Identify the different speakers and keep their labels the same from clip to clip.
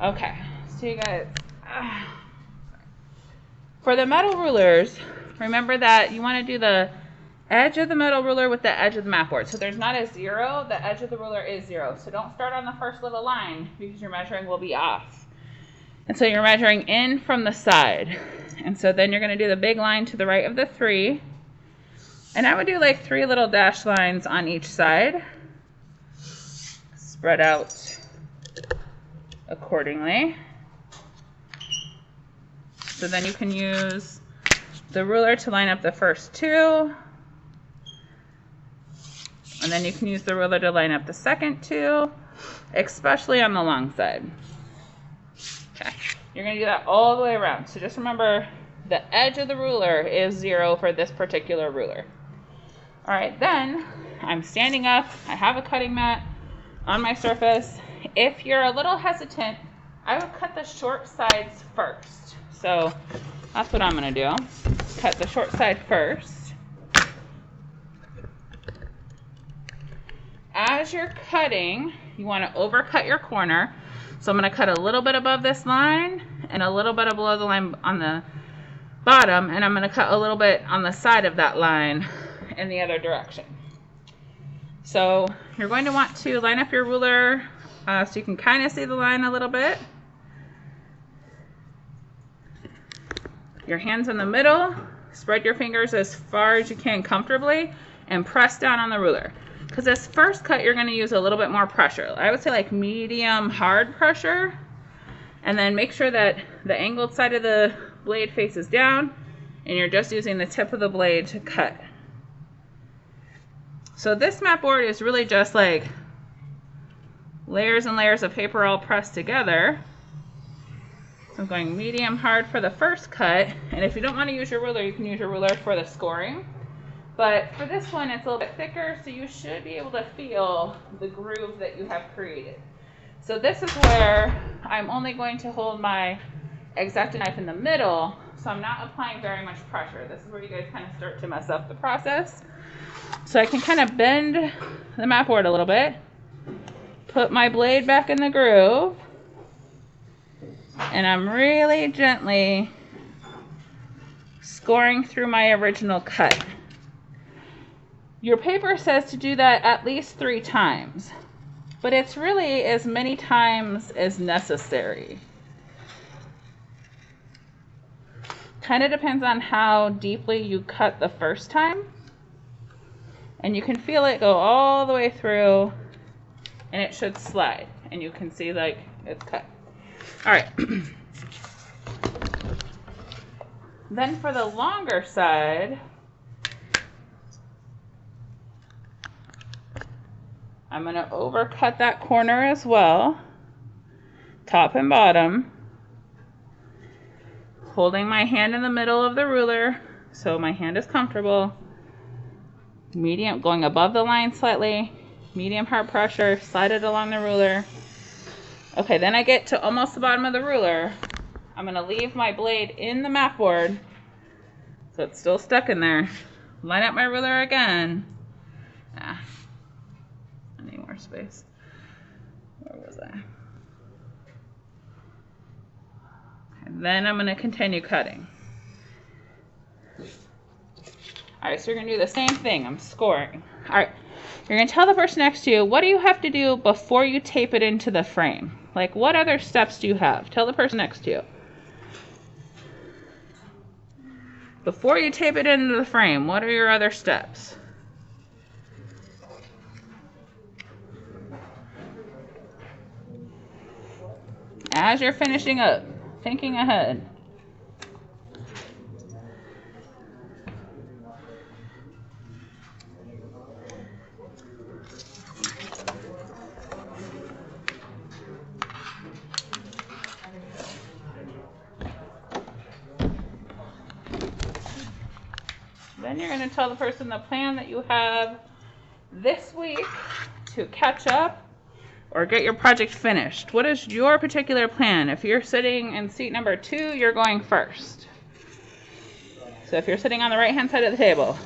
Speaker 1: Okay, so you guys, for the metal rulers, remember that you want to do the edge of the metal ruler with the edge of the mat board. So there's not a 0, the edge of the ruler is 0. So don't start on the first little line because your measuring will be off. And so you're measuring in from the side. And so then you're going to do the big line to the right of the 3. And I would do like 3 little dashed lines on each side. Spread out accordingly. So then you can use the ruler to line up the first 2. And then you can use the ruler to line up the second 2, especially on the long side. Okay, you're going to do that all the way around. So just remember, the edge of the ruler is 0 for this particular ruler. All right, then I'm standing up. I have a cutting mat on my surface. If you're a little hesitant, I would cut the short sides first. So that's what I'm going to do. Cut the short side first. As you're cutting, you want to overcut your corner. So I'm going to cut a little bit above this line and a little bit below the line on the bottom, and I'm going to cut a little bit on the side of that line in the other direction. So you're going to want to line up your ruler so you can kind of see the line a little bit. Your hands in the middle, spread your fingers as far as you can comfortably, and press down on the ruler. Because this first cut, you're going to use a little bit more pressure. I would say like medium hard pressure. And then make sure that the angled side of the blade faces down, and you're just using the tip of the blade to cut. So this mat board is really just like layers and layers of paper all pressed together. So I'm going medium hard for the first cut. And if you don't want to use your ruler, you can use your ruler for the scoring. But for this one, it's a little bit thicker, so you should be able to feel the groove that you have created. So this is where I'm only going to hold my X-Acto knife in the middle, so I'm not applying very much pressure. This is where you guys kind of start to mess up the process. So I can kind of bend the mat board a little bit, put my blade back in the groove, and I'm really gently scoring through my original cut. Your paper says to do that at least 3 times, but it's really as many times as necessary. Kind of depends on how deeply you cut the first time, and you can feel it go all the way through, and it should slide, and you can see like it's cut. All right. Then for the longer side, I'm going to overcut that corner as well, top and bottom, holding my hand in the middle of the ruler so my hand is comfortable, medium, going above the line slightly, medium hard pressure, slide it along the ruler. Okay, then I get to almost the bottom of the ruler. I'm going to leave my blade in the mat board so it's still stuck in there. Line up my ruler again. I need more space. Where was I? Okay, then I'm going to continue cutting. All right, so you're going to do the same thing. I'm scoring. All right, you're going to tell the person next to you, what do you have to do before you tape it into the frame? Like, what other steps do you have? Tell the person next to you. Before you tape it into the frame, what are your other steps? As you're finishing up, thinking ahead. Then you're going to tell the person the plan that you have this week to catch up or get your project finished. What is your particular plan? If you're sitting in seat number 2, you're going first. So if you're sitting on the right-hand side of the table.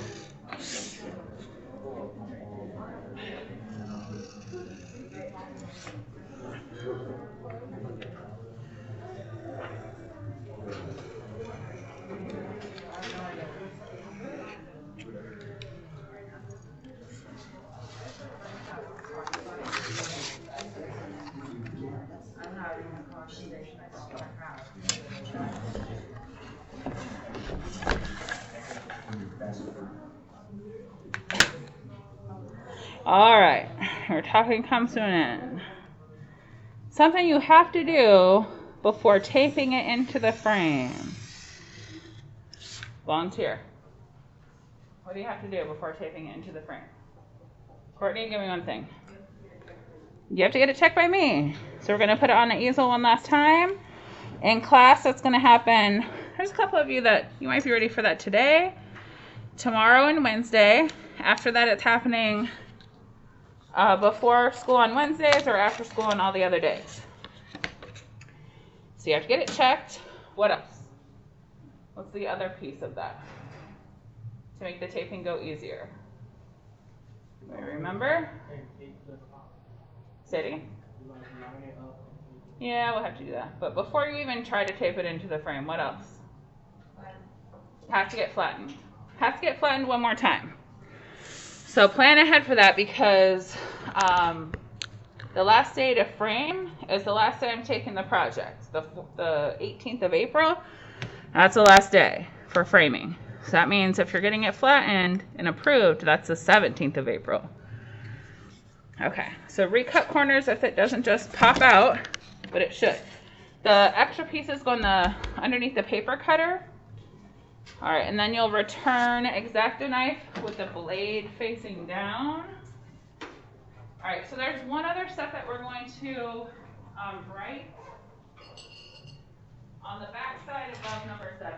Speaker 1: All right, we're talking comes to an end. Something you have to do before taping it into the frame. Volunteer. What do you have to do before taping it into the frame? Courtney, give me one thing. You have to get it checked by me. So we're going to put it on the easel one last time. In class, that's going to happen. There's a couple of you that you might be ready for that today, tomorrow, and Wednesday. After that, it's happening before school on Wednesdays or after school on all the other days. So you have to get it checked. What else? What's the other piece of that to make the taping go easier? Remember? Say it again. Yeah, we'll have to do that. But before you even try to tape it into the frame, what else? Has to get flattened. Has to get flattened one more time. So plan ahead for that because the last day to frame is the last day I'm taking the project. The 18th of April, that's the last day for framing. So that means if you're getting it flattened and approved, that's the 17th of April. Okay, so recut corners if it doesn't just pop out, but it should. The extra pieces go underneath the paper cutter. All right, and then you'll return X-Acto knife with the blade facing down. All right, so there's one other step that we're going to write on the back side above number 7.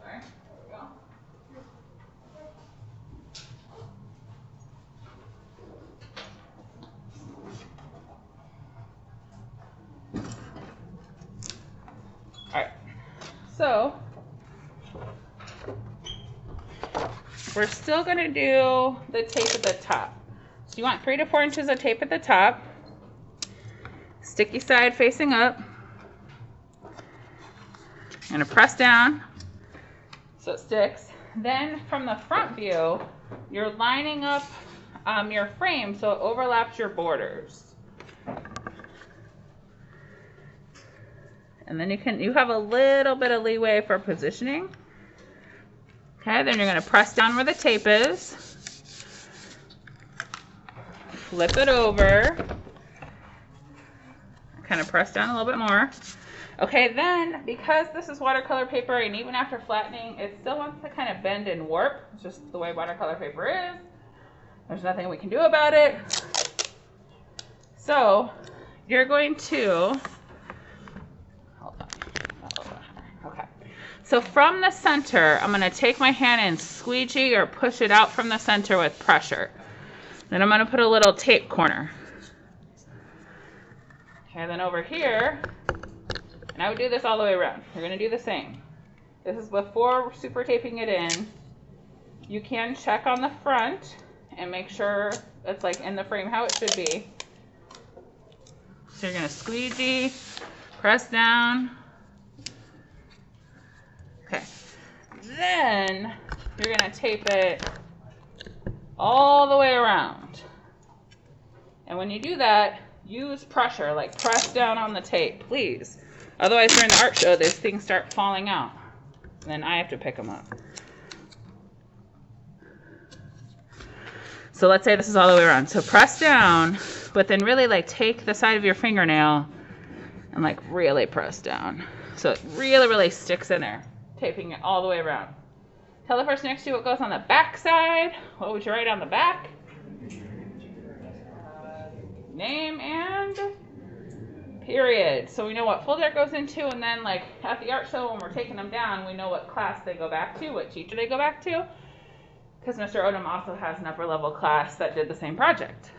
Speaker 1: Sorry, there we go. All right, so we're still going to do the tape at the top. So you want 3 to 4 inches of tape at the top, sticky side facing up. I'm going to press down so it sticks. Then from the front view, you're lining up your frame so it overlaps your borders. And then you have a little bit of leeway for positioning. Okay, then you're going to press down where the tape is. Flip it over. Kind of press down a little bit more. Okay, then because this is watercolor paper and even after flattening, it still wants to kind of bend and warp. It's just the way watercolor paper is. There's nothing we can do about it. So you're going to, okay. So from the center, I'm going to take my hand and squeegee or push it out from the center with pressure. Then I'm going to put a little tape corner. Okay, then over here, and I would do this all the way around. You're going to do the same. This is before super taping it in. You can check on the front and make sure it's like in the frame how it should be. So you're going to squeegee, press down. Okay. Then you're going to tape it all the way around. And when you do that, use pressure, like press down on the tape, please. Otherwise, during the art show, these things start falling out. And then I have to pick them up. So let's say this is all the way around. So press down, but then really like take the side of your fingernail and like really press down. So it really, really sticks in there, taping it all the way around. Tell the person next to you what goes on the back side. What would you write on the back? Name and period. So we know what folder it goes into, and then like at the art show when we're taking them down, we know what class they go back to, what teacher they go back to, because Mr. Odom also has an upper level class that did the same project.